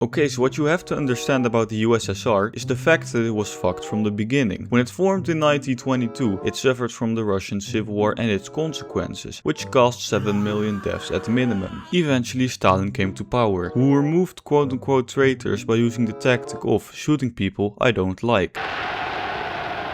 Okay, so what you have to understand about the USSR is the fact that it was fucked from the beginning. When it formed in 1922, it suffered from the Russian Civil War and its consequences, which caused 7 million deaths at minimum. Eventually Stalin came to power, who removed quote-unquote traitors by using the tactic of shooting people I don't like.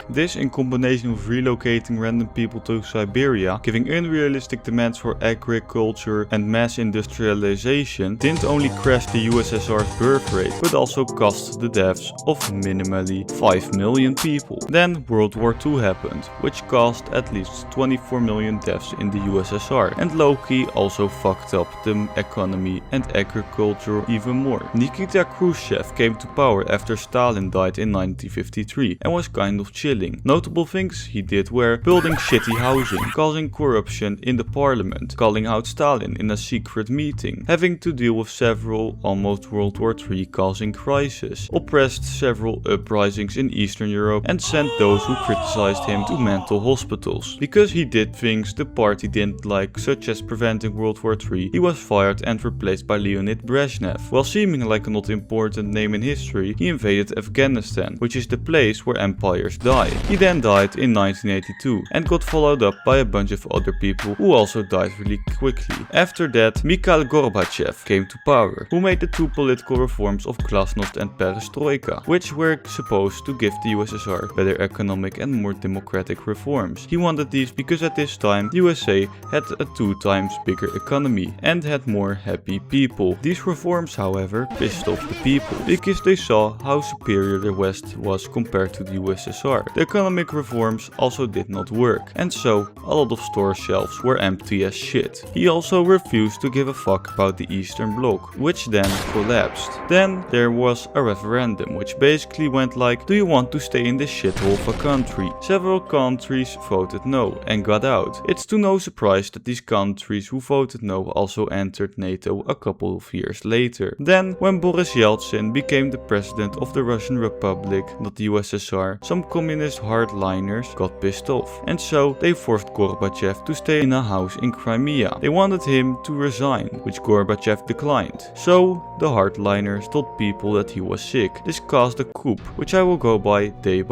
This, in combination with relocating random people to Siberia, giving unrealistic demands for agriculture and mass industrialization, didn't only crash the USSR's birth rate, but also cost the deaths of minimally 5 million people. Then World War II happened, which caused at least 24 million deaths in the USSR, and low-key also fucked up the economy and agriculture even more. Nikita Khrushchev came to power after Stalin died in 1953 and was kind of chill. Notable things he did were building shitty housing, causing corruption in the parliament, calling out Stalin in a secret meeting, having to deal with several almost World War III causing crisis, oppressed several uprisings in Eastern Europe and sent those who criticized him to mental hospitals. Because he did things the party didn't like, such as preventing World War III, he was fired and replaced by Leonid Brezhnev. While seeming like a not important name in history, he invaded Afghanistan, which is the place where empires die. He then died in 1982 and got followed up by a bunch of other people who also died really quickly. After that, Mikhail Gorbachev came to power, who made the two political reforms of Glasnost and Perestroika, which were supposed to give the USSR better economic and more democratic reforms. He wanted these because at this time the USA had a 2 times bigger economy and had more happy people. These reforms, however, pissed off the people because they saw how superior the West was compared to the USSR. The economic reforms also did not work, and so a lot of store shelves were empty as shit. He also refused to give a fuck about the Eastern Bloc, which then collapsed. Then there was a referendum, which basically went like, do you want to stay in this shithole of a country? Several countries voted no and got out. It's to no surprise that these countries who voted no also entered NATO a couple of years later. Then, when Boris Yeltsin became the president of the Russian Republic, not the USSR, some communist hardliners got pissed off, and so they forced Gorbachev to stay in a house in Crimea. They wanted him to resign, which Gorbachev declined. So the hardliners told people that he was sick. This caused a coup, which I will go by day.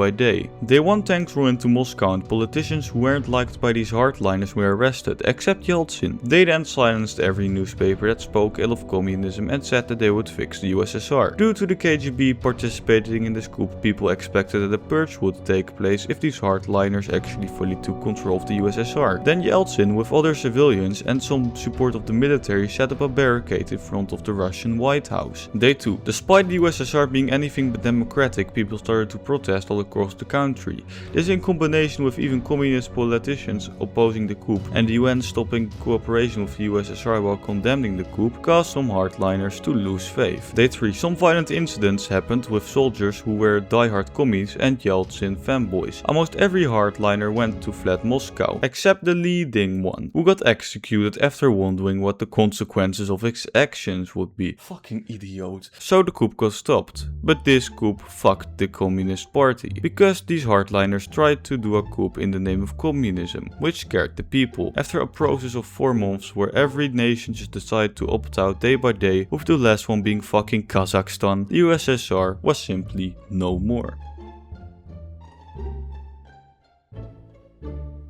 Day 1 tanks flew into Moscow and politicians who weren't liked by these hardliners were arrested, except Yeltsin. They then silenced every newspaper that spoke ill of communism and said that they would fix the USSR. Due to the KGB participating in this coup, people expected that a purge would take place if these hardliners actually fully took control of the USSR. Then Yeltsin, with other civilians and some support of the military, set up a barricade in front of the Russian White House. Day 2. Despite the USSR being anything but democratic, people started to protest all across the country. This, in combination with even communist politicians opposing the coup and the UN stopping cooperation with the USSR while condemning the coup, caused some hardliners to lose faith. Day 3. Some violent incidents happened with soldiers who were diehard commies and Yeltsin fanboys. Almost every hardliner went to fled Moscow, except the leading one, who got executed after wondering what the consequences of his actions would be. Fucking idiot. So the coup got stopped. But this coup fucked the Communist Party, because these hardliners tried to do a coup in the name of communism, which scared the people. After a process of 4 months where every nation just decided to opt out day by day, with the last one being fucking Kazakhstan, the USSR was simply no more.